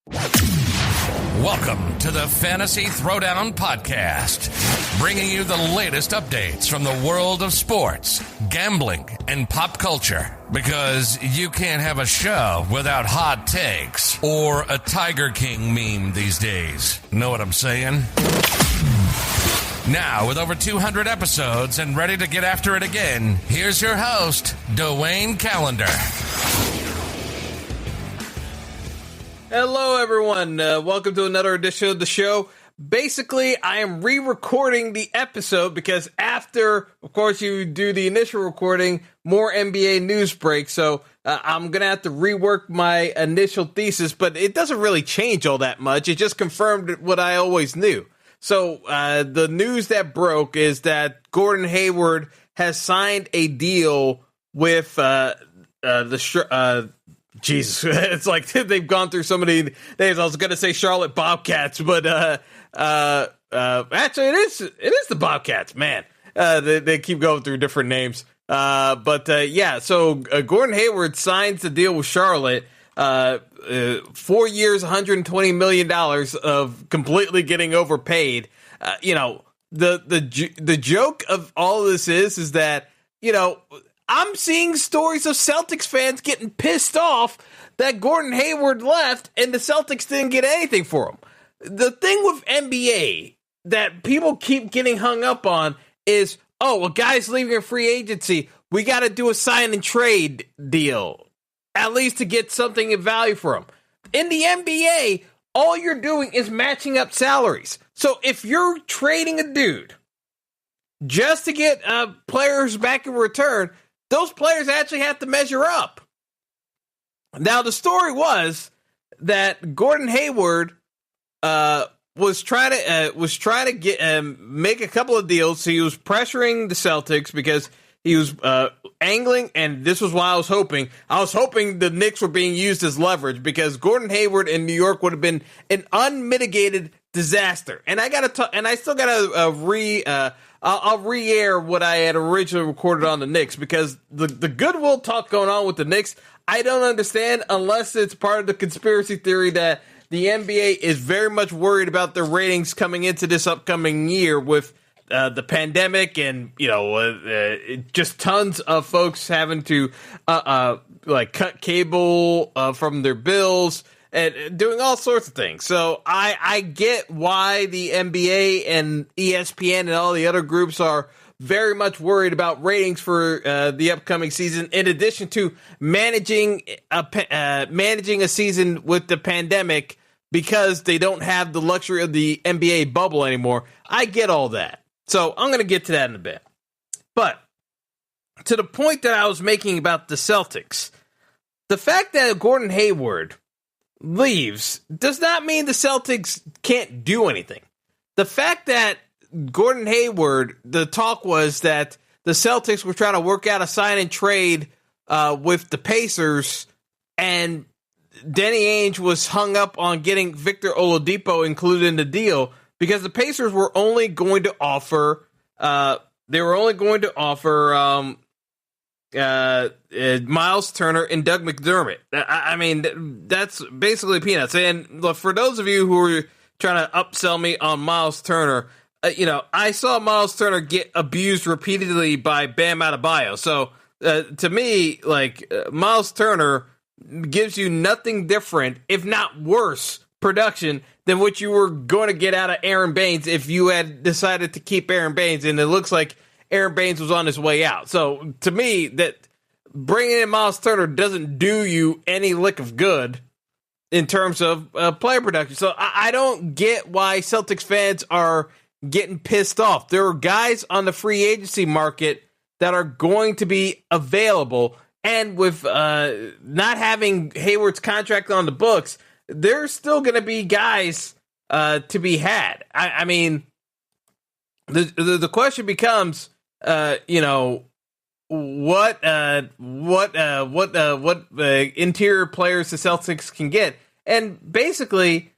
Welcome to the Fantasy Throwdown Podcast, bringing you the latest updates from the world of sports, gambling, and pop culture. Because you can't have a show without hot takes or a Tiger King meme these days. Know what I'm saying? Now, with over 200 episodes and ready to get after it again, here's your host, Dwayne Callender. Hello, everyone. Welcome to another edition of the show. Basically, I am re-recording the episode because after, of course, you do the initial recording, more NBA news breaks. So I'm going to have to rework my initial thesis, but it doesn't really change all that much. It just confirmed what I always knew. So the news that broke is that Gordon Hayward has signed a deal with Jesus, it's like they've gone through so many names. I was going to say Charlotte Bobcats, but actually it is the Bobcats, man. They keep going through different names. So Gordon Hayward signs the deal with Charlotte. 4 years, $120 million of completely getting overpaid. The joke of all of this is that, I'm seeing stories of Celtics fans getting pissed off that Gordon Hayward left and the Celtics didn't get anything for him. The thing with NBA that people keep getting hung up on is, a guy's leaving a free agency. We got to do a sign and trade deal, at least to get something of value for him. In the NBA, all you're doing is matching up salaries. So if you're trading a dude just to get players back in return, those players actually have to measure up. Now, the story was that Gordon Hayward was trying to get make a couple of deals. So he was pressuring the Celtics because he was angling, and this was why I was hoping. I was hoping the Knicks were being used as leverage because Gordon Hayward in New York would have been an unmitigated disaster. And I still gotta I'll re-air what I had originally recorded on the Knicks because the goodwill talk going on with the Knicks, I don't understand unless it's part of the conspiracy theory that the NBA is very much worried about their ratings coming into this upcoming year with the pandemic and, just tons of folks having to cut cable from their bills and doing all sorts of things. So I get why the NBA and ESPN and all the other groups are very much worried about ratings for the upcoming season, in addition to managing a season with the pandemic because they don't have the luxury of the NBA bubble anymore. I get all that. So I'm going to get to that in a bit. But to the point that I was making about the Celtics, the fact that Gordon Hayward leaves does not mean the Celtics can't do anything. The fact that Gordon Hayward, the talk was that the Celtics were trying to work out a sign and trade with the Pacers, and Danny Ainge was hung up on getting Victor Oladipo included in the deal because the Pacers were only going to offer Miles Turner and Doug McDermott. I mean, that's basically peanuts. And look, for those of you who are trying to upsell me on Miles Turner, I saw Miles Turner get abused repeatedly by Bam Adebayo. So to me, Miles Turner gives you nothing different, if not worse, production than what you were going to get out of Aaron Baines if you had decided to keep Aaron Baines. And it looks like Aaron Baines was on his way out. So to me, that bringing in Miles Turner doesn't do you any lick of good in terms of player production. So I don't get why Celtics fans are getting pissed off. There are guys on the free agency market that are going to be available. And with not having Hayward's contract on the books, there's still going to be guys to be had. I mean, the question becomes, what interior players the Celtics can get, and basically,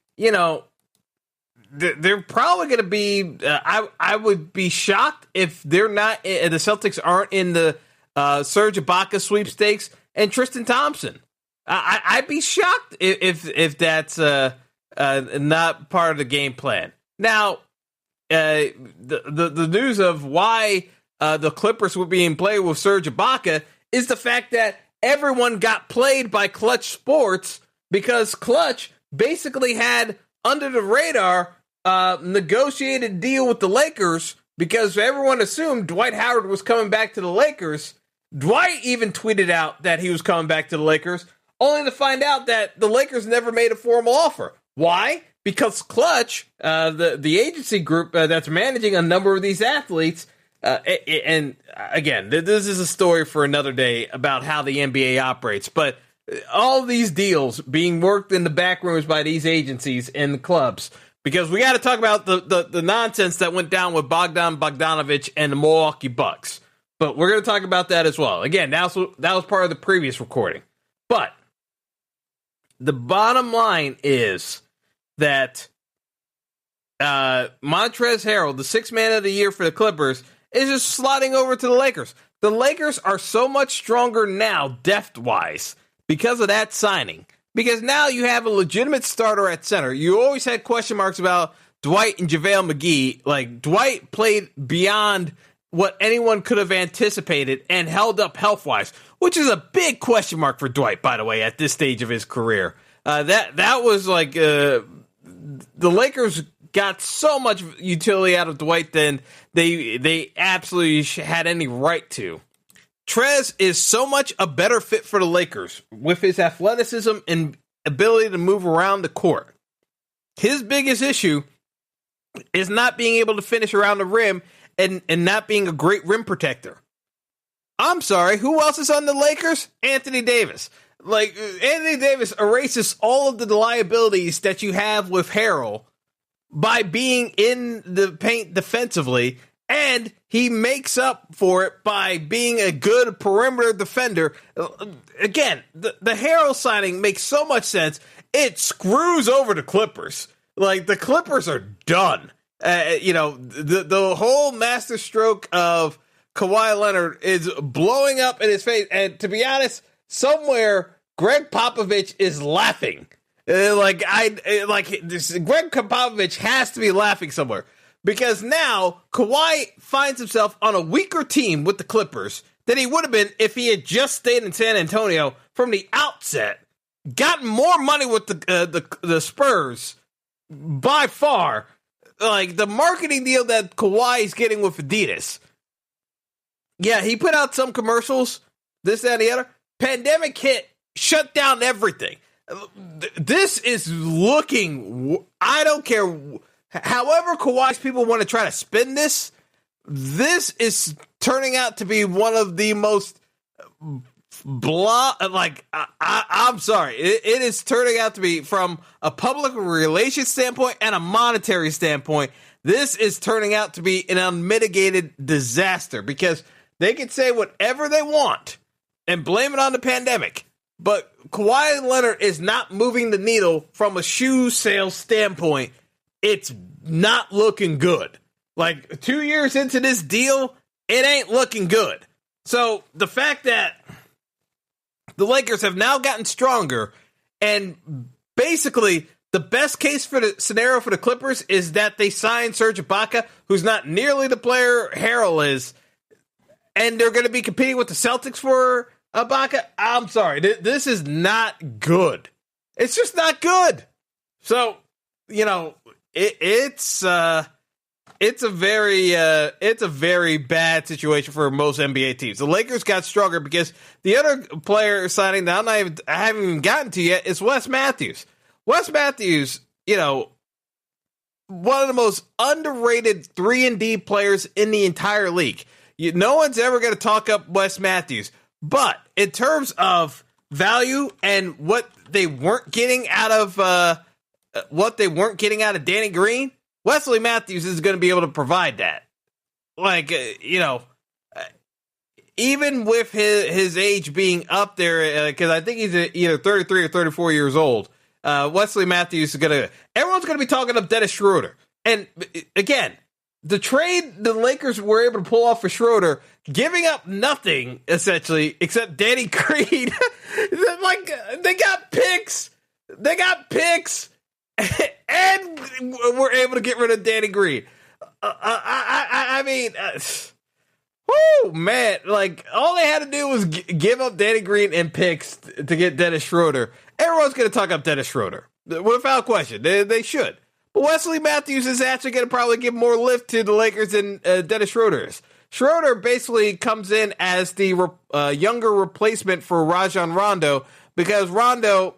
they're probably going to be. I would be shocked if they're not. The Celtics aren't in the Serge Ibaka sweepstakes and Tristan Thompson. I'd be shocked if that's not part of the game plan. Now, the news of why the Clippers were being played with Serge Ibaka is the fact that everyone got played by Clutch Sports because Clutch basically had under the radar negotiated deal with the Lakers because everyone assumed Dwight Howard was coming back to the Lakers. Dwight even tweeted out that he was coming back to the Lakers, only to find out that the Lakers never made a formal offer. Why? Because Clutch, the agency group that's managing a number of these athletes, and again, this is a story for another day about how the NBA operates, but all these deals being worked in the back rooms by these agencies and the clubs, because we got to talk about the nonsense that went down with Bogdan Bogdanovic and the Milwaukee Bucks. But we're going to talk about that as well. Again, that was part of the previous recording. But the bottom line is that Montrezl Harrell, the sixth man of the year for the Clippers, is just sliding over to the Lakers. The Lakers are so much stronger now, depth-wise, because of that signing. Because now you have a legitimate starter at center. You always had question marks about Dwight and JaVale McGee. Like, Dwight played beyond what anyone could have anticipated and held up health-wise, which is a big question mark for Dwight, by the way, at this stage of his career. That was like the Lakers got so much utility out of Dwight than they absolutely had any right to. Trez is so much a better fit for the Lakers with his athleticism and ability to move around the court. His biggest issue is not being able to finish around the rim and not being a great rim protector. I'm sorry, who else is on the Lakers? Anthony Davis. Like, Anthony Davis erases all of the liabilities that you have with Harrell by being in the paint defensively, and he makes up for it by being a good perimeter defender. Again, the Harrell signing makes so much sense. It screws over the Clippers. Like, the Clippers are done. The whole masterstroke of Kawhi Leonard is blowing up in his face. And to be honest, somewhere Greg Popovich is laughing. Greg Popovich has to be laughing somewhere because now Kawhi finds himself on a weaker team with the Clippers than he would have been if he had just stayed in San Antonio from the outset, gotten more money with the Spurs by far. Like, the marketing deal that Kawhi is getting with Adidas. Yeah, he put out some commercials, this, that, and the other. Pandemic hit, shut down everything. This is looking, I don't care, however Kawhi's people want to try to spin this is turning out to be one of the most I'm sorry. It is turning out to be, from a public relations standpoint and a monetary standpoint, this is turning out to be an unmitigated disaster because they can say whatever they want and blame it on the pandemic. But Kawhi Leonard is not moving the needle from a shoe sales standpoint. It's not looking good. Like, 2 years into this deal, it ain't looking good. So the fact that the Lakers have now gotten stronger, and basically the best case for the scenario for the Clippers is that they sign Serge Ibaka, who's not nearly the player Harrell is, and they're going to be competing with the Celtics for Ibaka. I'm sorry, this is not good. It's just not good. So, it's a very bad situation for most NBA teams. The Lakers got stronger because the other player signing that I haven't even gotten to yet is Wes Matthews. Wes Matthews, one of the most underrated 3-and-D players in the entire league. No one's ever going to talk up Wes Matthews, but in terms of value and what they weren't getting out of Danny Green, Wesley Matthews is going to be able to provide that. Like, even with his age being up there, because I think he's either 33 or 34 years old, Wesley Matthews is everyone's going to be talking up Dennis Schroeder. And again, the trade the Lakers were able to pull off for Schroeder, giving up nothing, essentially, except Danny Green. Like, they got picks. And we're able to get rid of Danny Green. I mean, whoo, man. Like, all they had to do was give up Danny Green and picks to get Dennis Schroeder. Everyone's going to talk up Dennis Schroeder, without question. They should. But Wesley Matthews is actually going to probably give more lift to the Lakers than Dennis Schroeder is. Schroeder basically comes in as the younger replacement for Rajon Rondo, because Rondo,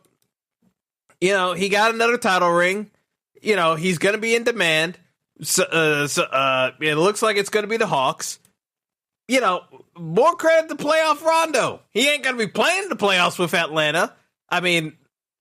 you know, he got another title ring. You know, he's going to be in demand. It looks like it's going to be the Hawks. You know, more credit to playoff Rondo. He ain't going to be playing the playoffs with Atlanta. I mean,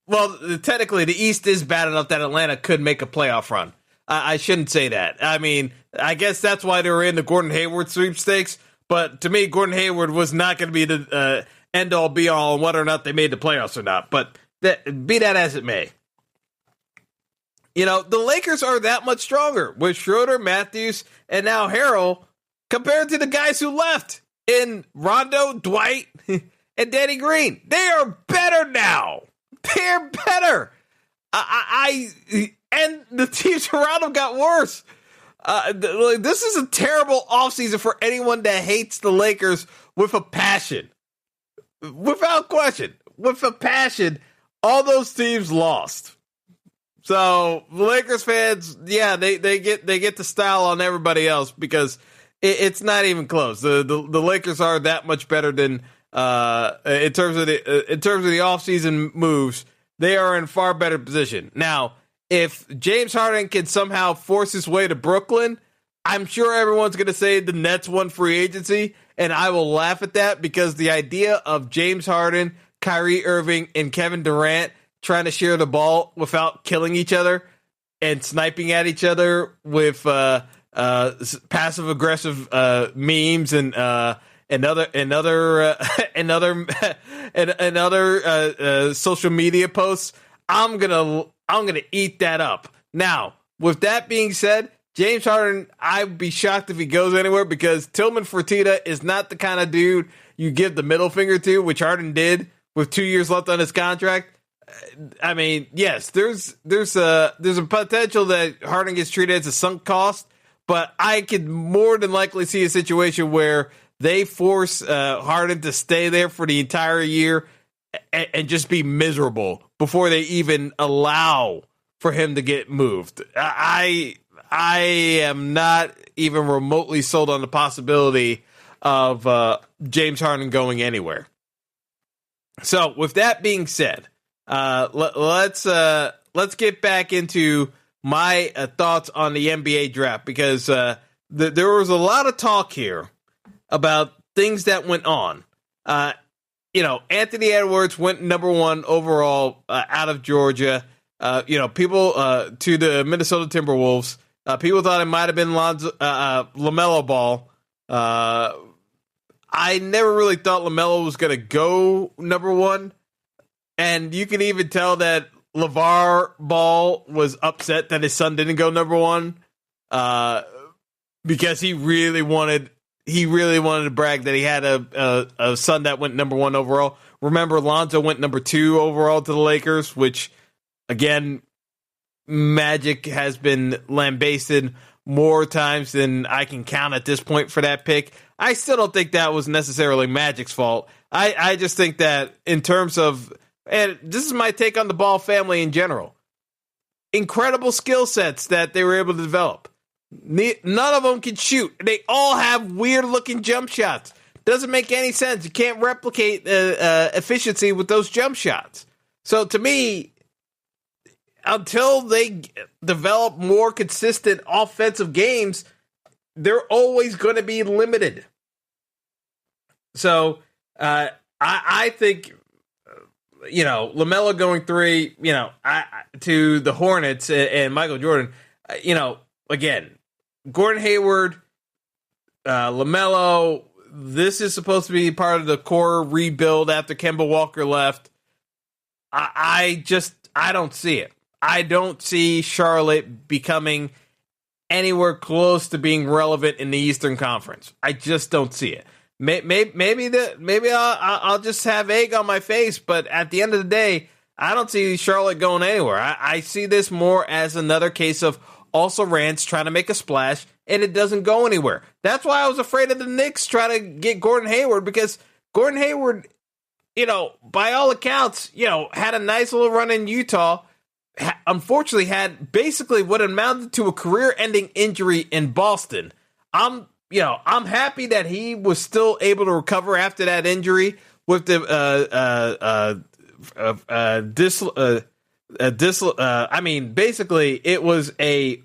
well, technically, the East is bad enough that Atlanta could make a playoff run. I shouldn't say that. I mean, I guess that's why they were in the Gordon Hayward sweepstakes. But to me, Gordon Hayward was not going to be the end-all, be-all on whether or not they made the playoffs or not. But be that as it may. You know, the Lakers are that much stronger with Schroeder, Matthews, and now Harrell compared to the guys who left in Rondo, Dwight, and Danny Green. They are better now. They're better. And the teams around them got worse. This is a terrible offseason for anyone that hates the Lakers with a passion. Without question. With a passion, all those teams lost. So, Lakers fans, yeah, they get the style on everybody else because it's not even close. The Lakers are that much better than in terms of the offseason moves. They are in far better position. Now, if James Harden can somehow force his way to Brooklyn, I'm sure everyone's going to say the Nets won free agency, and I will laugh at that because the idea of James Harden, Kyrie Irving, and Kevin Durant trying to share the ball without killing each other and sniping at each other with passive aggressive memes and other social media posts, I'm gonna eat that up. Now, with that being said, James Harden, I'd be shocked if he goes anywhere because Tillman Fertitta is not the kind of dude you give the middle finger to, which Harden did with 2 years left on his contract. I mean, yes, there's a potential that Harden gets treated as a sunk cost, but I could more than likely see a situation where they force Harden to stay there for the entire year and just be miserable before they even allow for him to get moved. I am not even remotely sold on the possibility of James Harden going anywhere. So, with that being said, let's get back into my thoughts on the NBA draft because there was a lot of talk here about things that went on. Anthony Edwards went number 1 overall out of Georgia. People to the Minnesota Timberwolves. People thought it might have been LaMelo Ball. I never really thought LaMelo was going to go number 1. And you can even tell that LeVar Ball was upset that his son didn't go number 1 because he really wanted to brag that he had a son that went number 1 overall. Remember, Lonzo went number 2 overall to the Lakers, which, again, Magic has been lambasted more times than I can count at this point for that pick. I still don't think that was necessarily Magic's fault. I just think that in terms of, and this is my take on the Ball family in general, incredible skill sets that they were able to develop. None of them can shoot. They all have weird-looking jump shots. Doesn't make any sense. You can't replicate efficiency with those jump shots. So to me, until they develop more consistent offensive games, they're always going to be limited. So I think, LaMelo going 3, to the Hornets and Michael Jordan, again, Gordon Hayward, LaMelo, this is supposed to be part of the core rebuild after Kemba Walker left. I don't see it. I don't see Charlotte becoming anywhere close to being relevant in the Eastern Conference. I just don't see it. Maybe I'll just have egg on my face, but at the end of the day, I don't see Charlotte going anywhere. I see this more as another case of also Rance trying to make a splash, and it doesn't go anywhere. That's why I was afraid of the Knicks trying to get Gordon Hayward, because Gordon Hayward, by all accounts, had a nice little run in Utah. Unfortunately, had basically what amounted to a career-ending injury in Boston. I'm happy that he was still able to recover after that injury with the basically it was a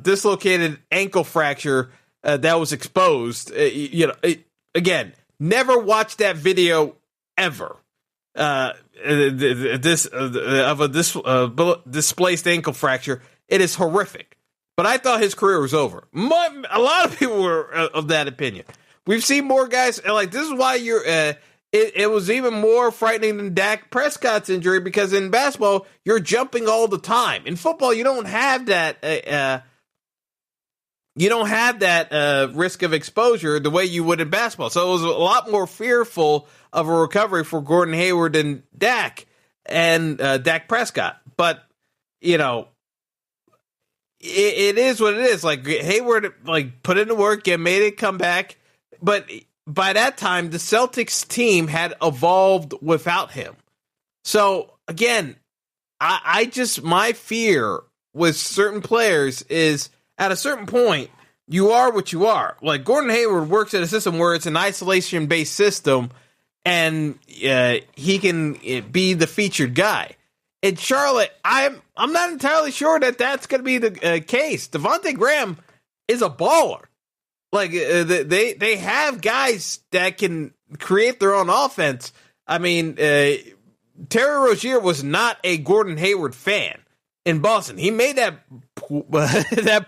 dislocated ankle fracture that was exposed. Again, never watched that video ever. Displaced ankle fracture. It is horrific. But I thought his career was over. A lot of people were of that opinion. We've seen more guys, and this is why it was even more frightening than Dak Prescott's injury, because in basketball, you're jumping all the time. In football, you don't have that risk of exposure the way you would in basketball. So it was a lot more fearful of a recovery for Gordon Hayward and Dak Prescott. But, it is what it is. Hayward, put in the work and made it come back. But by that time, the Celtics team had evolved without him. So, again, my fear with certain players is at a certain point, you are what you are. Gordon Hayward works in a system where it's an isolation-based system, and he can be the featured guy. In Charlotte, I'm not entirely sure that that's going to be the case. Devontae Graham is a baller. They have guys that can create their own offense. I mean, Terry Rozier was not a Gordon Hayward fan in Boston. He made that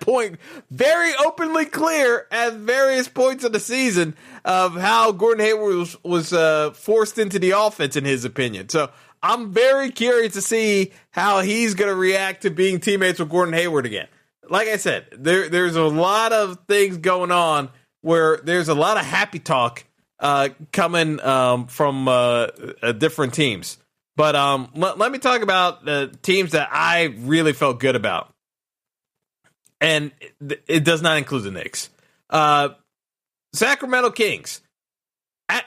point very openly clear at various points of the season of how Gordon Hayward was forced into the offense, in his opinion. So I'm very curious to see how he's going to react to being teammates with Gordon Hayward again. Like I said, there's a lot of things going on where there's a lot of happy talk coming from different teams. But let me talk about the teams that I really felt good about. And it does not include the Knicks. Sacramento Kings.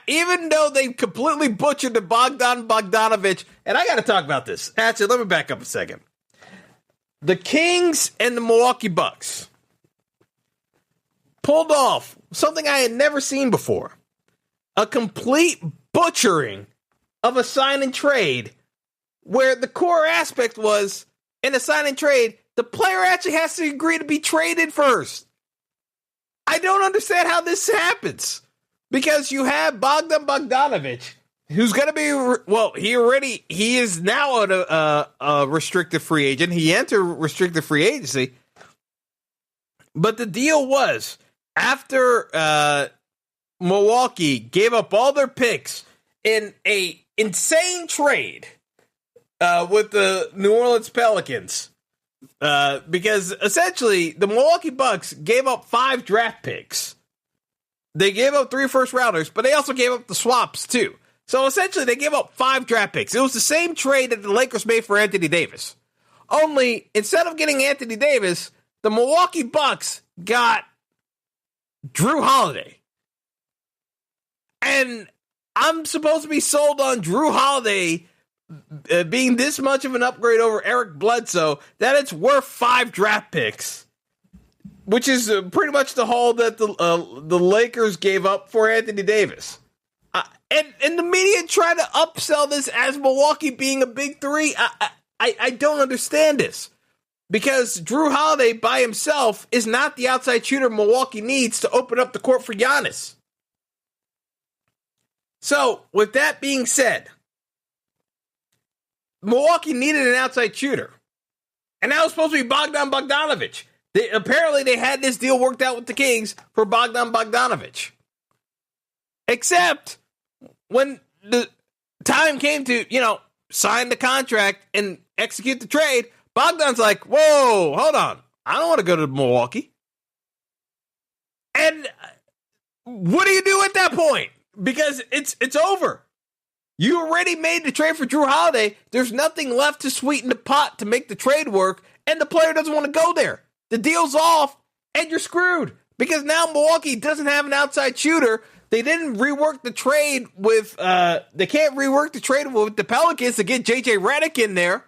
Even though they completely butchered the Bogdanovich, and I got to talk about this. Actually, let me back up a second. The Kings and the Milwaukee Bucks pulled off something I had never seen before. A complete butchering of a sign and trade, where the core aspect was, in a sign and trade, the player actually has to agree to be traded first. I don't understand how this happens. Because you have Bogdanovich, who's going to be, he is now a restricted free agent. He entered restricted free agency. But the deal was, after Milwaukee gave up all their picks in a insane trade with the New Orleans Pelicans, because essentially the Milwaukee Bucks gave up 5 draft picks. They gave up 3 first-rounders, but they also gave up the swaps, too. So, essentially, they gave up 5 draft picks. It was the same trade that the Lakers made for Anthony Davis. Only, instead of getting Anthony Davis, the Milwaukee Bucks got Drew Holiday. And I'm supposed to be sold on Drew Holiday being this much of an upgrade over Eric Bledsoe that it's worth 5 draft picks. Which is pretty much the haul that the Lakers gave up for Anthony Davis. And the media tried to upsell this as Milwaukee being a big 3. I don't understand this. Because Drew Holiday by himself is not the outside shooter Milwaukee needs to open up the court for Giannis. So, with that being said, Milwaukee needed an outside shooter. And that was supposed to be Bogdanovich. Apparently, they had this deal worked out with the Kings for Bogdanovich. Except when the time came to, sign the contract and execute the trade, Bogdan's like, whoa, hold on. I don't want to go to Milwaukee. And what do you do at that point? Because it's over. You already made the trade for Drew Holiday. There's nothing left to sweeten the pot to make the trade work, and the player doesn't want to go there. The deal's off, and you're screwed. Because now Milwaukee doesn't have an outside shooter. They didn't rework the trade with, they can't rework the trade with the Pelicans to get JJ Redick in there.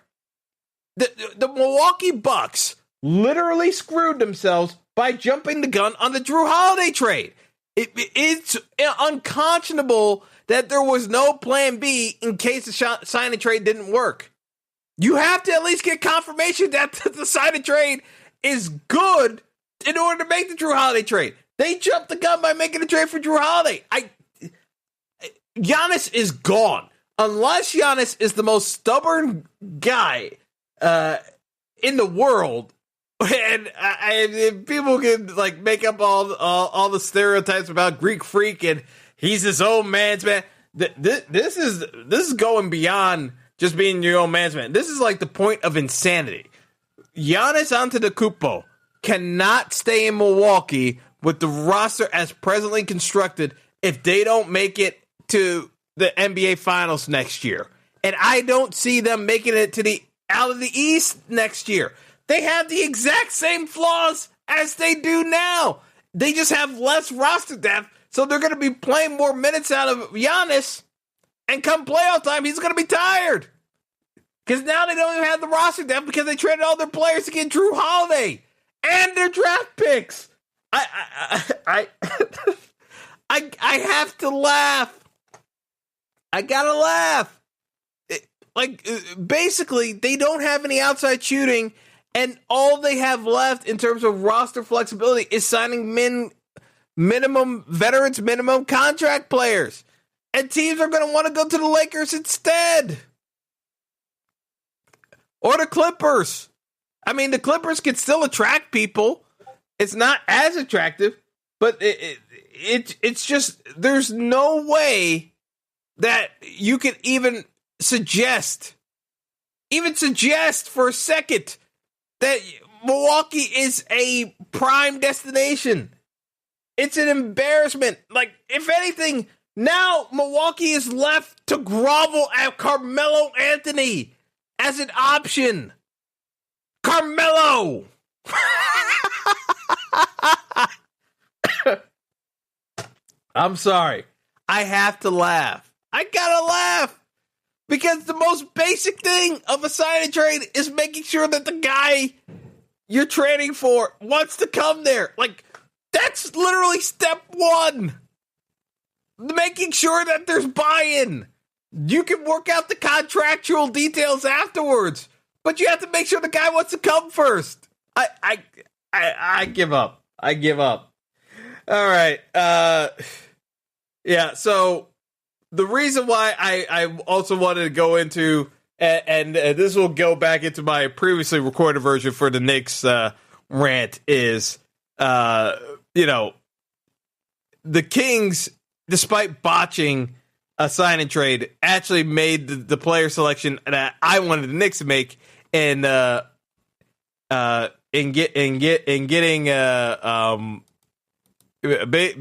The Milwaukee Bucks literally screwed themselves by jumping the gun on the Drew Holiday trade. It's unconscionable that there was no plan B in case the sign and trade didn't work. You have to at least get confirmation that the sign and trade is good in order to make the Drew Holiday trade. They jumped the gun by making a trade for Drew Holiday. Giannis is gone. Unless Giannis is the most stubborn guy in the world, and people can like make up all the stereotypes about Greek freak and he's his own man's man. This is going beyond just being your own man's man. This is like the point of insanity. Giannis Antetokounmpo cannot stay in Milwaukee with the roster as presently constructed if they don't make it to the NBA Finals next year. And I don't see them making it to out of the East next year. They have the exact same flaws as they do now. They just have less roster depth, so they're going to be playing more minutes out of Giannis, and come playoff time, he's going to be tired. Because now they don't even have the roster depth because they traded all their players to get Drew Holiday and their draft picks. I have to laugh. I gotta laugh. Basically, they don't have any outside shooting, and all they have left in terms of roster flexibility is signing minimum contract players. And teams are going to want to go to the Lakers instead. Or the Clippers. I mean, the Clippers can still attract people. It's not as attractive, but it's just, there's no way that you can even suggest for a second that Milwaukee is a prime destination. It's an embarrassment. Like, if anything, now Milwaukee is left to grovel at Carmelo Anthony as an option. Carmelo! I'm sorry. I have to laugh. I gotta laugh. Because the most basic thing of a sign and trade is making sure that the guy you're trading for wants to come there. Like, that's literally step one. Making sure that there's buy-in. You can work out the contractual details afterwards, but you have to make sure the guy wants to come first. I give up. I give up. All right. Yeah, so the reason why I also wanted to go into, and this will go back into my previously recorded version for the Knicks rant, is, the Kings, despite botching a sign and trade, actually made the player selection that I wanted the Knicks to make, and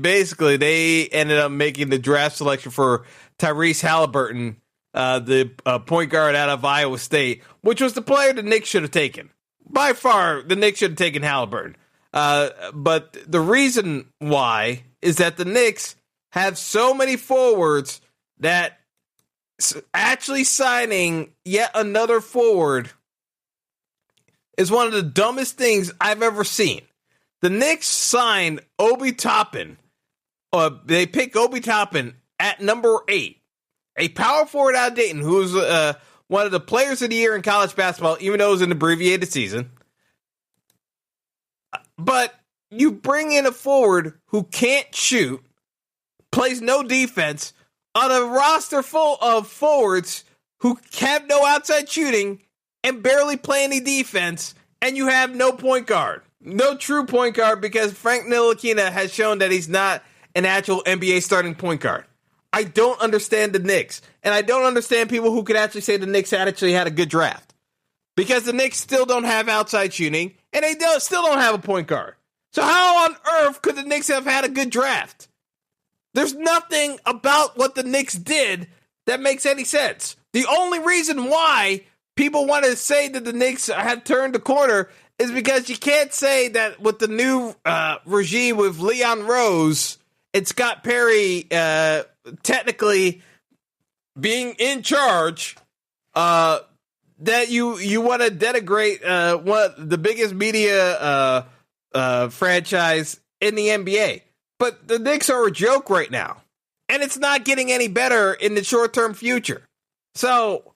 basically they ended up making the draft selection for Tyrese Halliburton, the point guard out of Iowa State, which was the player the Knicks should have taken. By far, the Knicks should have taken Halliburton. But the reason why is that the Knicks have so many forwards that actually signing yet another forward is one of the dumbest things I've ever seen. The Knicks signed Obi Toppin. They picked Obi Toppin at number 8, a power forward out of Dayton who's one of the players of the year in college basketball, even though it was an abbreviated season. But you bring in a forward who can't shoot, plays no defense, on a roster full of forwards who have no outside shooting and barely play any defense, and you have no point guard. No true point guard, because Frank Ntilikina has shown that he's not an actual NBA starting point guard. I don't understand the Knicks, and I don't understand people who could actually say the Knicks actually had a good draft, because the Knicks still don't have outside shooting, and they still don't have a point guard. So how on earth could the Knicks have had a good draft? There's nothing about what the Knicks did that makes any sense. The only reason why people want to say that the Knicks have turned the corner is because you can't say that with the new regime with Leon Rose and Scott Perry technically being in charge, that you want to denigrate the biggest media franchise in the NBA. But the Knicks are a joke right now, and it's not getting any better in the short-term future. So,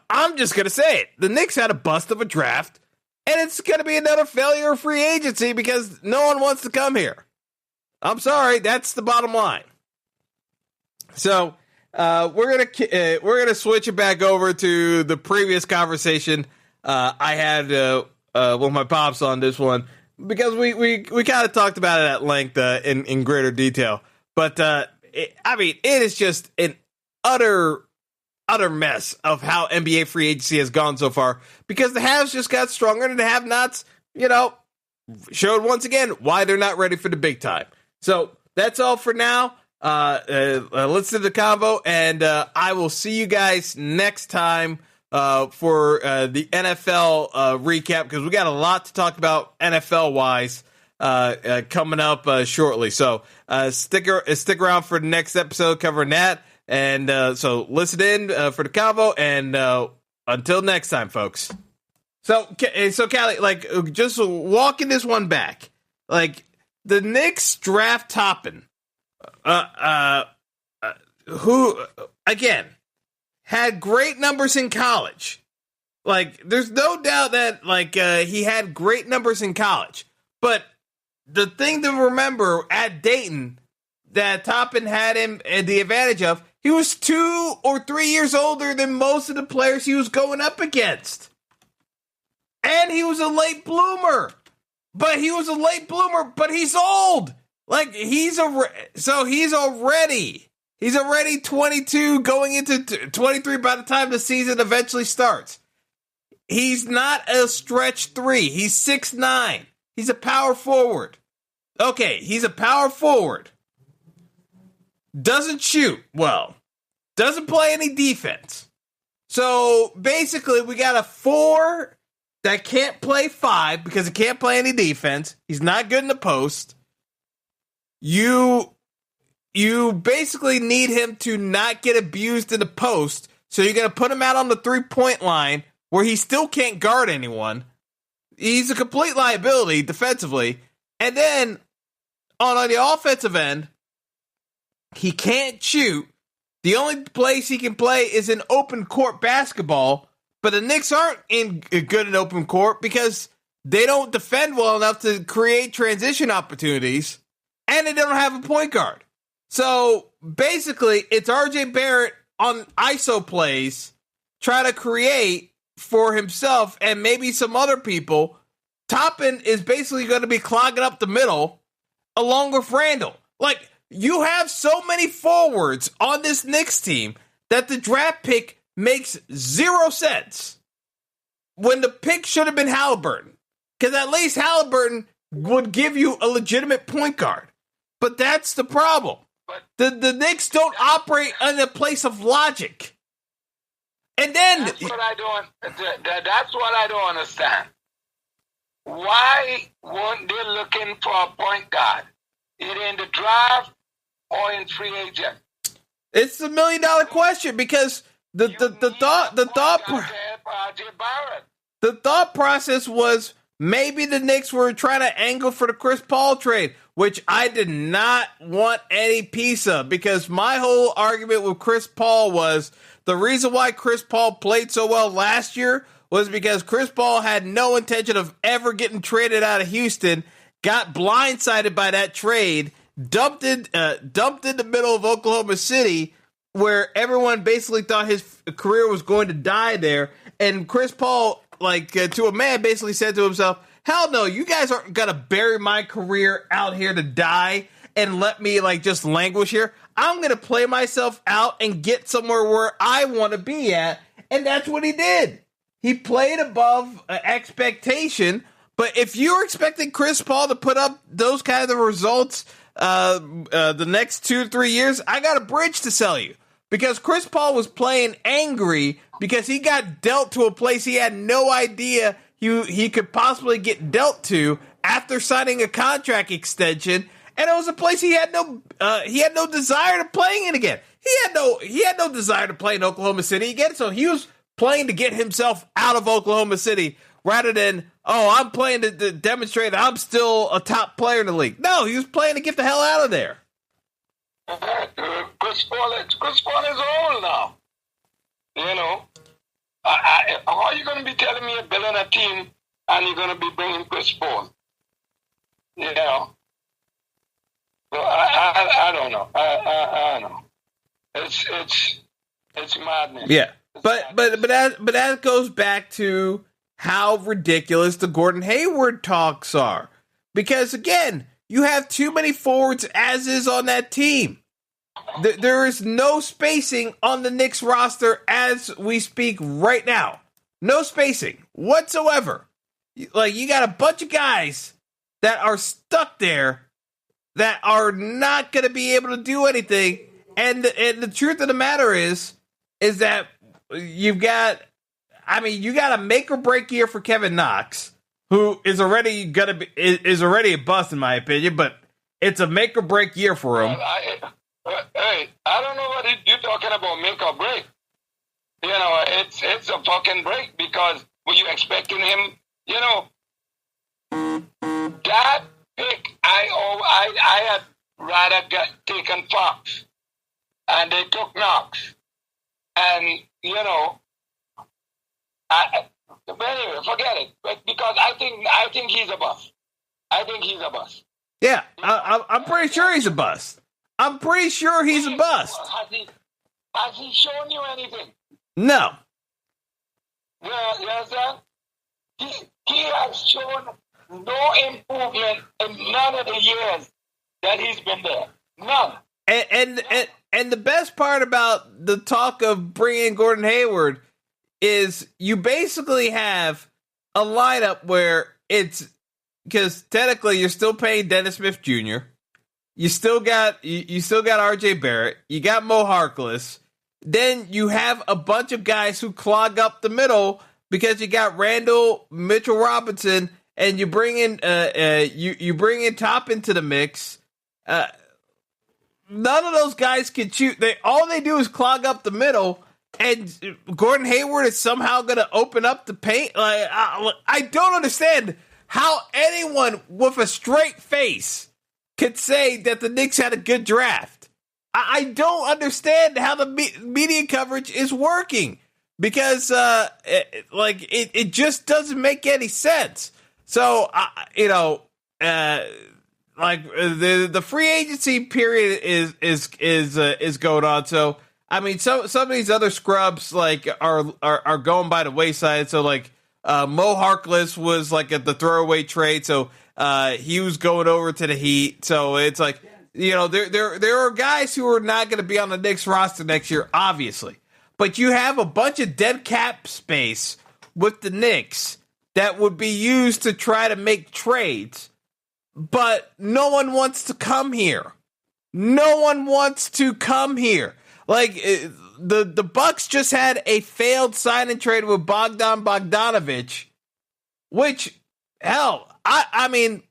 I'm just going to say it. The Knicks had a bust of a draft, and it's going to be another failure of free agency because no one wants to come here. I'm sorry, that's the bottom line. So, we're gonna switch it back over to the previous conversation I had with my pops on this one. Because we kind of talked about it at length in greater detail. But, it is just an utter mess of how NBA free agency has gone so far. Because the haves just got stronger and the have-nots, showed once again why they're not ready for the big time. So that's all for now. Let's do the convo, and I will see you guys next time. For the NFL recap, because we got a lot to talk about NFL-wise coming up shortly. So stick around for the next episode covering that. And so listen in for the convo, and until next time, folks. So Callie, just walking this one back, the Knicks draft Toppin, who, again, had great numbers in college. There's no doubt that, he had great numbers in college. But the thing to remember at Dayton that Toppin had him the advantage of, he was 2 or 3 years older than most of the players he was going up against. And he was a late bloomer. But he's old. He's already 22, going into 23 by the time the season eventually starts. He's not a stretch 3. He's 6'9". He's a power forward. Okay, he's a power forward. Doesn't shoot well. Doesn't play any defense. So, basically, we got a 4 that can't play 5 because he can't play any defense. He's not good in the post. You basically need him to not get abused in the post, so you're going to put him out on the 3-point line where he still can't guard anyone. He's a complete liability defensively. And then on the offensive end, he can't shoot. The only place he can play is in open court basketball, but the Knicks aren't good in open court because they don't defend well enough to create transition opportunities, and they don't have a point guard. So, basically, it's RJ Barrett on ISO plays, try to create for himself and maybe some other people. Toppin is basically going to be clogging up the middle along with Randall. You have so many forwards on this Knicks team that the draft pick makes 0 sense when the pick should have been Halliburton. Because at least Halliburton would give you a legitimate point guard. But that's the problem. The Knicks don't operate in a place of logic. And then that's what I don't understand. Why weren't they looking for a point guard, either in the draft or in free agent? It's $1 million question because the thought process was maybe the Knicks were trying to angle for the Chris Paul trade, which I did not want any piece of, because my whole argument with Chris Paul was the reason why Chris Paul played so well last year was because Chris Paul had no intention of ever getting traded out of Houston, got blindsided by that trade, dumped in the middle of Oklahoma City, where everyone basically thought his career was going to die there, and Chris Paul, to a man, basically said to himself, hell no, you guys aren't going to bury my career out here to die and let me, just languish here. I'm going to play myself out and get somewhere where I want to be at, and that's what he did. He played above expectation, But if you're expecting Chris Paul to put up those kind of results the next 2 or 3 years, I got a bridge to sell you. Because Chris Paul was playing angry because he got dealt to a place he had no idea he could possibly get dealt to after signing a contract extension, and it was a place he had no desire to playing in again. He had no desire to play in Oklahoma City again, so he was playing to get himself out of Oklahoma City rather than, I'm playing to demonstrate I'm still a top player in the league. No, he was playing to get the hell out of there. Chris Paul is old now. You know, how are you going to be telling me you're building a team and you're going to be bringing Chris Paul? You know, so I don't know. I don't know. It's madness. Yeah, but that goes back to how ridiculous the Gordon Hayward talks are, because again, you have too many forwards as is on that team. There is no spacing on the Knicks roster as we speak right now. No spacing whatsoever. Like, you got a bunch of guys that are stuck there that are not going to be able to do anything. And the truth of the matter is that you got a make or break year for Kevin Knox, who is already a bust in my opinion, but it's a make or break year for him. Hey, I don't know what you're talking about, make or break. You know, it's a fucking break, because were you expecting him? You know, that pick, I had rather taken Fox, and they took Knox, and you know, but anyway, forget it. But because I think he's a bust. I think he's a bust. Yeah, I'm pretty sure he's a bust. I'm pretty sure he's a bust. Has he shown you anything? No. Yeah, you understand? He has shown no improvement in none of the years that he's been there. None. And the best part about the talk of bringing Gordon Hayward is you basically have a lineup where it's, because technically you're still paying Dennis Smith Jr., You still got RJ Barrett. You got Mo Harkless. Then you have a bunch of guys who clog up the middle because you got Randall, Mitchell Robinson, and you bring in you bring in Top into the mix. None of those guys can shoot. All they do is clog up the middle, and Gordon Hayward is somehow going to open up the paint. I don't understand how anyone with a straight face could say that the Knicks had a good draft. I don't understand how the media coverage is working, because it just doesn't make any sense. So the free agency period is going on. So I mean, some of these other scrubs are going by the wayside. So Mo Harkless was at the throwaway trade. So he was going over to the Heat. So it's there are guys who are not going to be on the Knicks roster next year, obviously. But you have a bunch of dead cap space with the Knicks that would be used to try to make trades. But no one wants to come here. No one wants to come here. The Bucks just had a failed sign and trade with Bogdan Bogdanović, which, hell, I'm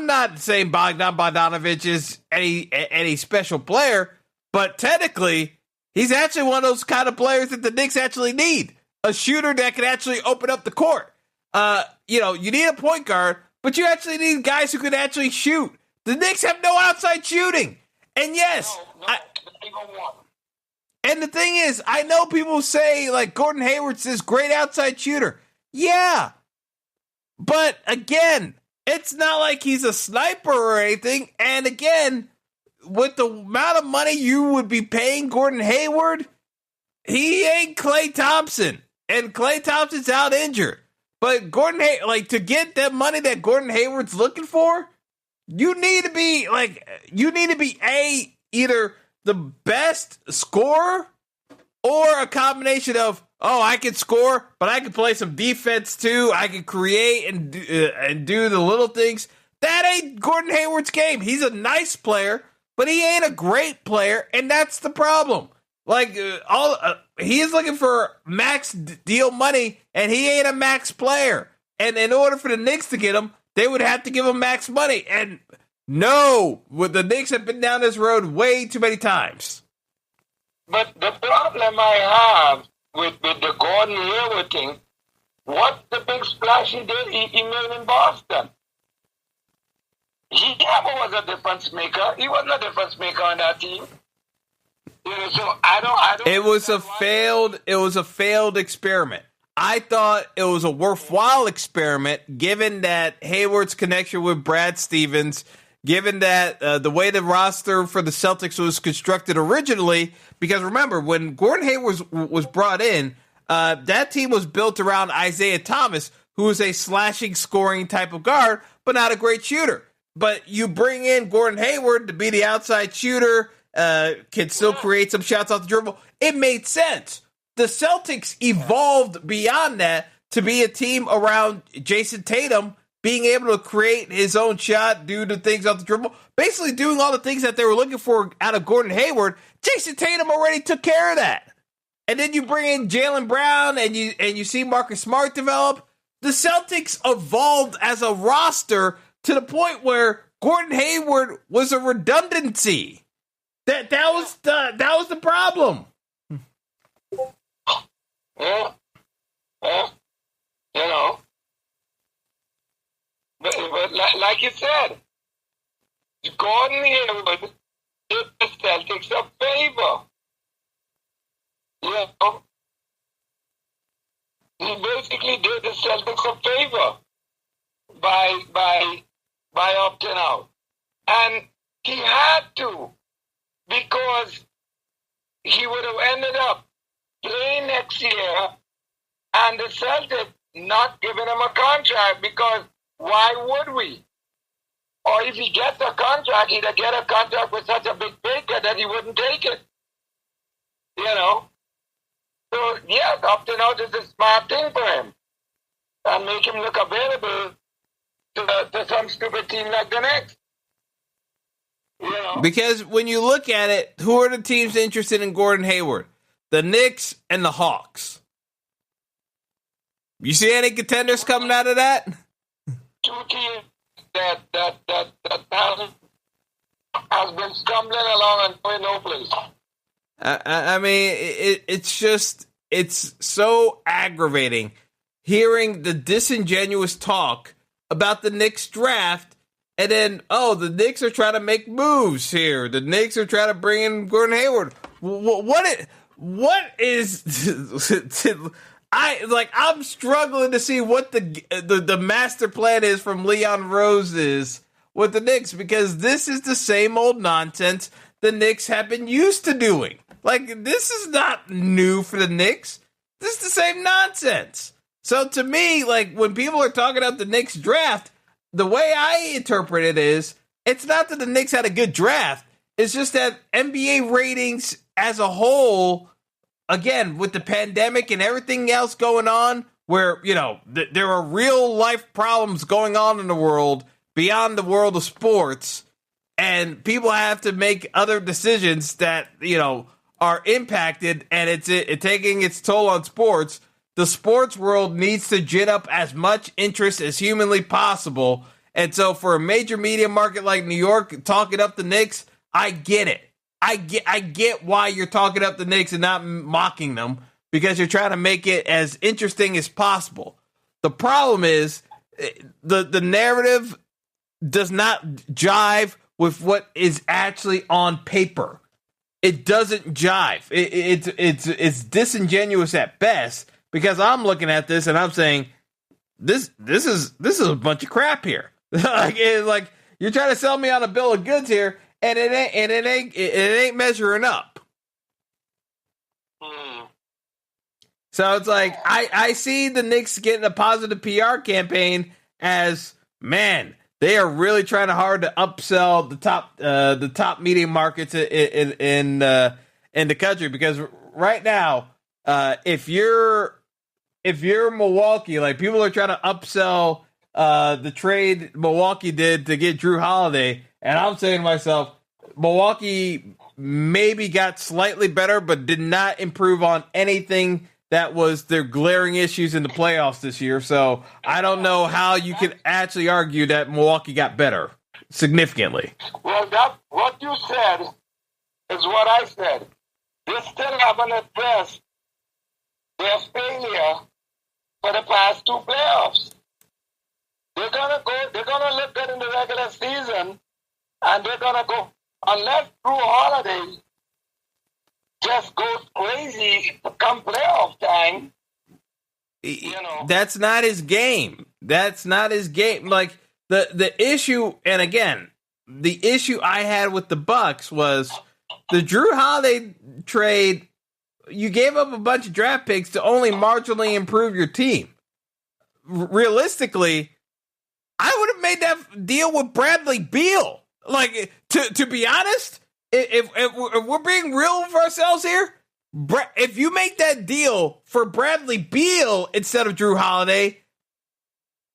not saying Bogdan Bogdanović is any special player, but technically, he's actually one of those kind of players that the Knicks actually need. A shooter that can actually open up the court. You need a point guard, but you actually need guys who can actually shoot. The Knicks have no outside shooting. And yes, and the thing is, I know people say Gordon Hayward's this great outside shooter. Yeah. But again, it's not like he's a sniper or anything. And again, with the amount of money you would be paying Gordon Hayward, he ain't Klay Thompson. And Klay Thompson's out injured. But Gordon to get that money that Gordon Hayward's looking for, you need to be either the best scorer or a combination of, oh, I can score, but I can play some defense too. I can create and do the little things. That ain't Gordon Hayward's game. He's a nice player, but he ain't a great player, and that's the problem. Like, he is looking for max deal money, and he ain't a max player. And in order for the Knicks to get him, they would have to give him max money. And no, the Knicks have been down this road way too many times. But the problem I have with the Gordon Hayward thing, what's the big splash he did? He made in Boston. He never was a difference maker. He wasn't a difference maker on that team. You know, so I don't. It was a failed experiment. I thought it was a worthwhile experiment, given that Hayward's connection with Brad Stevens, given that the way the roster for the Celtics was constructed originally. Because remember, when Gordon Hayward was brought in, that team was built around Isaiah Thomas, who is a slashing, scoring type of guard, but not a great shooter. But you bring in Gordon Hayward to be the outside shooter, can still create some shots off the dribble. It made sense. The Celtics evolved beyond that to be a team around Jason Tatum being able to create his own shot, do the things off the dribble, basically doing all the things that they were looking for out of Gordon Hayward. Jason Tatum already took care of that. And then you bring in Jaylen Brown and you see Marcus Smart develop. The Celtics evolved as a roster to the point where Gordon Hayward was a redundancy. That was the problem. Yeah, you know. But like you said, Gordon Hayward did the Celtics a favor. You know, he basically did the Celtics a favor by opting out, and he had to, because he would have ended up playing next year, and the Celtics not giving him a contract, because why would we? Or if he gets a contract, he'd get a contract with such a big pay cut that he wouldn't take it. You know? So, yes, opting out is a smart thing for him. And make him look available to some stupid team like the Knicks. You know? Because when you look at it, who are the teams interested in Gordon Hayward? The Knicks and the Hawks. You see any contenders coming out of that? Two teams that has been stumbling along and going no place. I mean, it's so aggravating hearing the disingenuous talk about the Knicks draft, and then, the Knicks are trying to make moves here. The Knicks are trying to bring in Gordon Hayward. What is I'm struggling to see what the master plan is from Leon Rose is with the Knicks, because this is the same old nonsense the Knicks have been used to doing. Like, this is not new for the Knicks. This is the same nonsense. So to me, like, when people are talking about the Knicks draft, the way I interpret it is, it's not that the Knicks had a good draft. It's just that NBA ratings as a whole, again, with the pandemic and everything else going on, where, you know, there are real life problems going on in the world beyond the world of sports, and people have to make other decisions that, you know, are impacted, and it's taking its toll on sports. The sports world needs to gin up as much interest as humanly possible. And so for a major media market like New York talking up the Knicks, I get it. I get why you're talking up the Knicks and not mocking them, because you're trying to make it as interesting as possible. The problem is the narrative does not jive with what is actually on paper. It doesn't jive. It's disingenuous at best, because I'm looking at this and I'm saying this is a bunch of crap here. like you're trying to sell me on a bill of goods here, and it ain't measuring up. So it's like I see the Knicks getting a positive PR campaign as, man, they are really trying hard to upsell the top media markets in the country, because right now, if you're Milwaukee, like people are trying to upsell the trade Milwaukee did to get Drew Holiday, and I'm saying to myself, Milwaukee maybe got slightly better, but did not improve on anything that was their glaring issues in the playoffs this year. So I don't know how you can actually argue that Milwaukee got better significantly. Well, what you said is what I said. They still haven't addressed their failure for the past two playoffs. They're gonna look good in the regular season, and they're gonna go, unless Drew Holiday just goes crazy come playoff time. That's not his game. That's not his game. Like the issue, and again, the issue I had with the Bucks was the Drew Holiday trade. You gave up a bunch of draft picks to only marginally improve your team. Realistically, I would have made that deal with Bradley Beal. Like, to be honest, if we're being real with ourselves here, if you make that deal for Bradley Beal instead of Drew Holiday,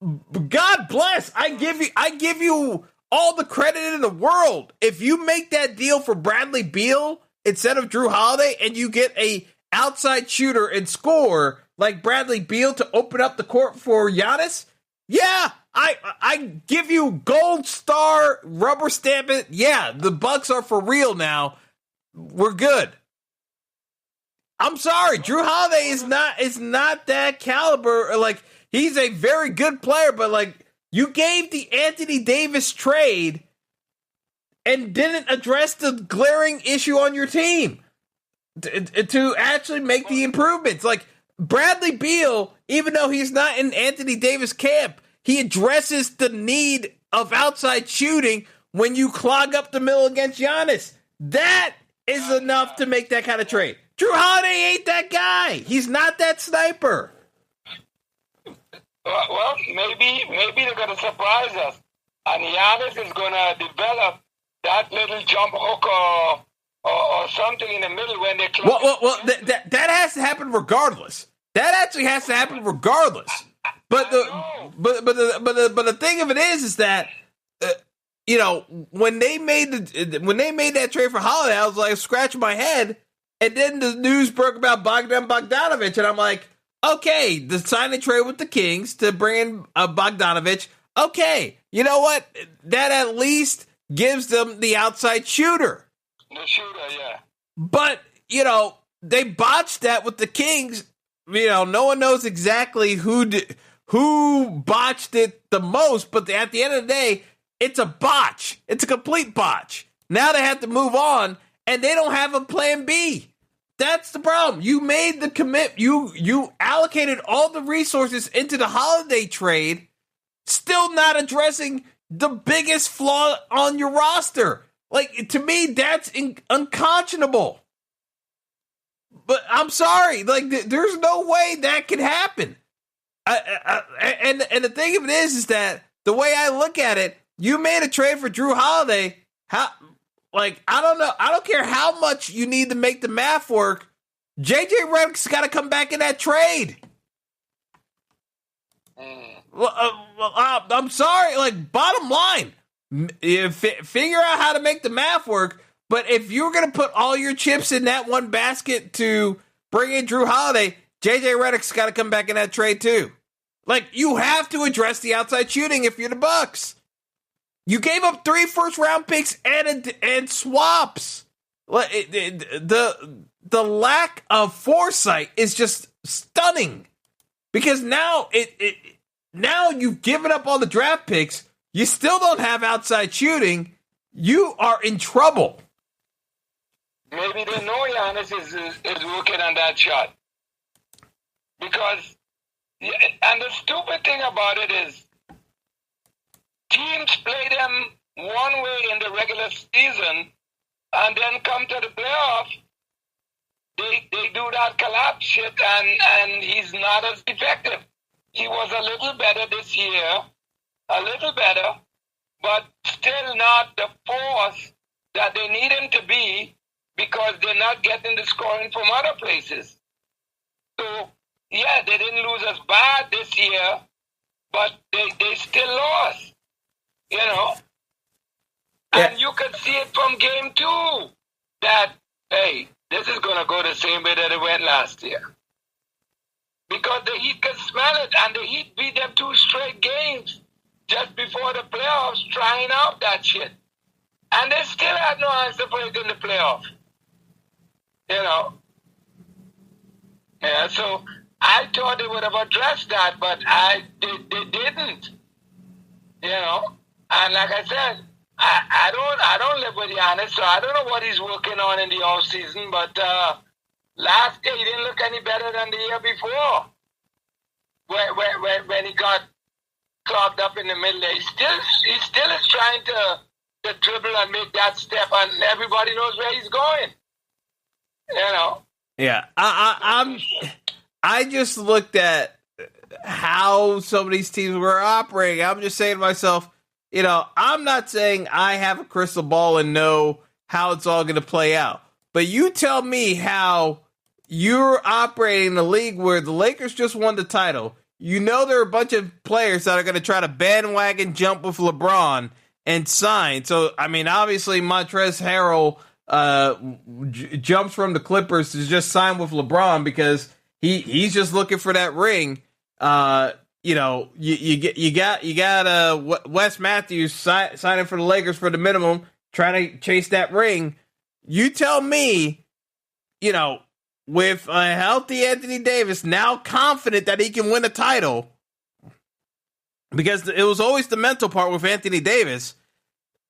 God bless. I give you all the credit in the world. If you make that deal for Bradley Beal instead of Drew Holiday, and you get a outside shooter and scorer like Bradley Beal to open up the court for Giannis, yeah, I give you gold star, rubber stamp it. Yeah, the Bucks are for real now. We're good. I'm sorry, Drew Holiday is not that caliber. Like, he's a very good player, but like, you gave the Anthony Davis trade and didn't address the glaring issue on your team to actually make the improvements. Like, Bradley Beal, even though he's not in Anthony Davis camp, he addresses the need of outside shooting when you clog up the middle against Giannis. That is enough to make that kind of trade. Drew Holiday ain't that guy. He's not that sniper. Well, maybe they're going to surprise us. And Giannis is going to develop that little jump hook or something in the middle when they close. Well, that has to happen regardless. That actually has to happen regardless. But the thing of it is that when they made that trade for Holiday, I was like scratching my head, and then the news broke about Bogdanovich, and I'm like, okay, the sign and trade with the Kings to bring in Bogdanovich. Okay, you know what? That at least gives them the outside shooter. The shooter, yeah. But they botched that with the Kings. No one knows exactly who botched it the most, but at the end of the day, it's a botch. It's a complete botch. Now they have to move on, and they don't have a plan B. That's the problem. You made the commit. You allocated all the resources into the Holiday trade, still not addressing the biggest flaw on your roster. Like, to me, that's unconscionable. But I'm sorry, like, there's no way that could happen. And the thing of it is that the way I look at it, you made a trade for Drew Holiday. I don't know. I don't care how much you need to make the math work. JJ Redick's got to come back in that trade. I'm sorry. Like, bottom line, figure out how to make the math work. But if you're going to put all your chips in that one basket to bring in Drew Holiday, JJ Redick's got to come back in that trade too. Like, you have to address the outside shooting if you're the Bucks. You gave up 3 first-round picks and swaps. The lack of foresight is just stunning. Because now now you've given up all the draft picks. You still don't have outside shooting. You are in trouble. Maybe they know Giannis is working on that shot. Because, and the stupid thing about it is, teams play them one way in the regular season, and then come to the playoff, they do that collapse shit, and he's not as effective. He was a little better this year, a little better, but still not the force that they need him to be because they're not getting the scoring from other places. So, yeah, they didn't lose as bad this year, but they still lost, you know. Yeah. And you could see it from game 2 that, hey, this is going to go the same way that it went last year. Because the Heat could smell it, and the Heat beat them 2 straight games just before the playoffs, trying out that shit. And they still had no answer for it in the playoffs. You know? Yeah, so I thought they would have addressed that, but they didn't. You know? And like I said, I don't live with Giannis, so I don't know what he's working on in the off season. But last year he didn't look any better than the year before. When he got clogged up in the middle, he still is trying to dribble and make that step, and everybody knows where he's going. You know. Yeah, I just looked at how some of these teams were operating. I'm just saying to myself, you know, I'm not saying I have a crystal ball and know how it's all going to play out. But you tell me how you're operating in a league where the Lakers just won the title. You know there are a bunch of players that are going to try to bandwagon jump with LeBron and sign. So, I mean, obviously Montrezl Harrell jumps from the Clippers to just sign with LeBron because he's just looking for that ring. You know, you got Wes Matthews signing for the Lakers for the minimum, trying to chase that ring. You tell me, you know, with a healthy Anthony Davis, now confident that he can win a title, because it was always the mental part with Anthony Davis,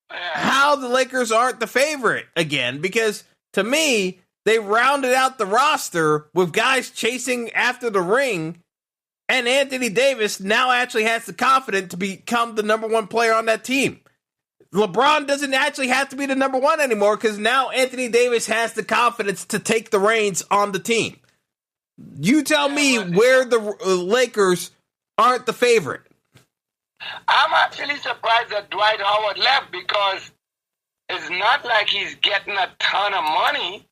how the Lakers aren't the favorite again, because to me, they rounded out the roster with guys chasing after the ring. And Anthony Davis now actually has the confidence to become the number 1 player on that team. LeBron doesn't actually have to be the number 1 anymore because now Anthony Davis has the confidence to take the reins on the team. You tell me where the Lakers aren't the favorite. I'm actually surprised that Dwight Howard left because it's not like he's getting a ton of money.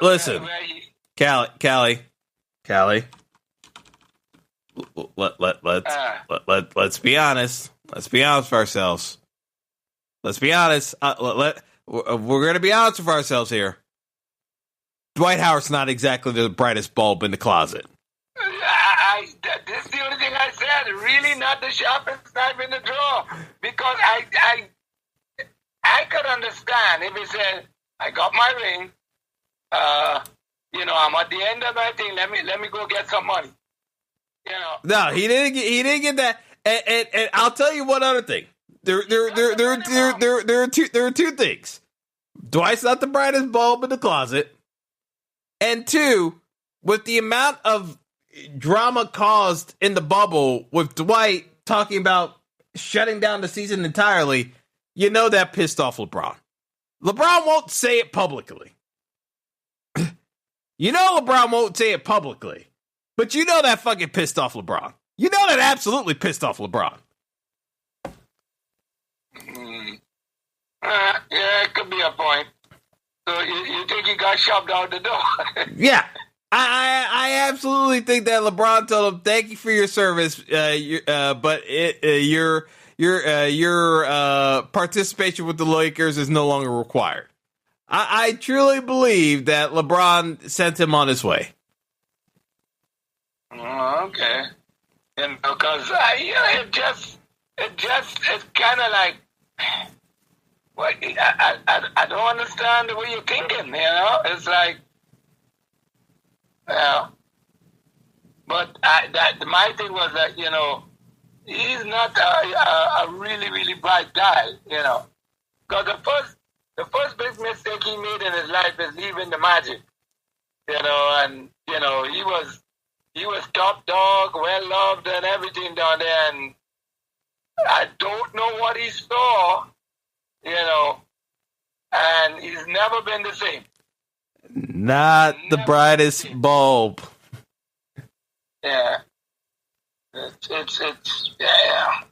Listen, Callie. Let's be honest. Let's be honest with ourselves. Let's be honest. We're going to be honest with ourselves here. Dwight Howard's not exactly the brightest bulb in the closet. This is the only thing I said. Really not the sharpest knife in the drawer. Because I could understand if he said, I got my ring. You know, I'm at the end of my thing. Let me go get some money. You know. No, he didn't get that. And I'll tell you one other thing. There are two things. Dwight's not the brightest bulb in the closet. And 2, with the amount of drama caused in the bubble with Dwight talking about shutting down the season entirely, you know that pissed off LeBron. LeBron won't say it publicly. You know LeBron won't say it publicly. But you know that fucking pissed off LeBron. You know that absolutely pissed off LeBron. Yeah, it could be a point. So you think he got shoved out the door? Yeah. I absolutely think that LeBron told him, "Thank you for your service, but your participation with the Lakers is no longer required." I truly believe that LeBron sent him on his way. Oh, okay. And because it's kind of like, what? I don't understand the way you're thinking. You know, it's like. Yeah, but my thing was that, you know, he's not a really, really bright guy, you know. Because the first big mistake he made in his life is leaving the Magic, you know, and, you know, he was top dog, well loved and everything down there, and I don't know what he saw, you know, and he's never been the same. Not the brightest bulb. Yeah. It's yeah.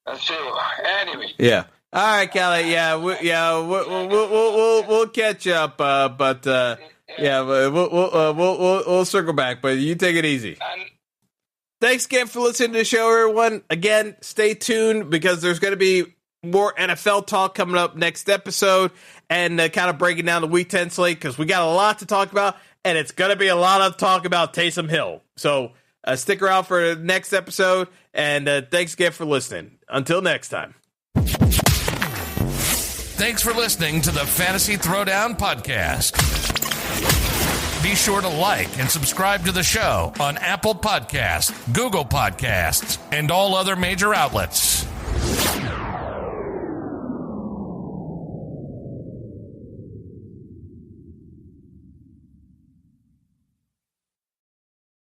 That's true. Anyway. Yeah. All right, Kelly. Yeah, we'll catch up. We'll circle back. But you take it easy. Thanks again for listening to the show, everyone. Again, stay tuned because there's going to be more NFL talk coming up next episode and kind of breaking down the Week 10 slate because we got a lot to talk about, and it's going to be a lot of talk about Taysom Hill. So stick around for the next episode, and thanks again for listening. Until next time. Thanks for listening to the Fantasy Throwdown Podcast. Be sure to like and subscribe to the show on Apple Podcasts, Google Podcasts, and all other major outlets.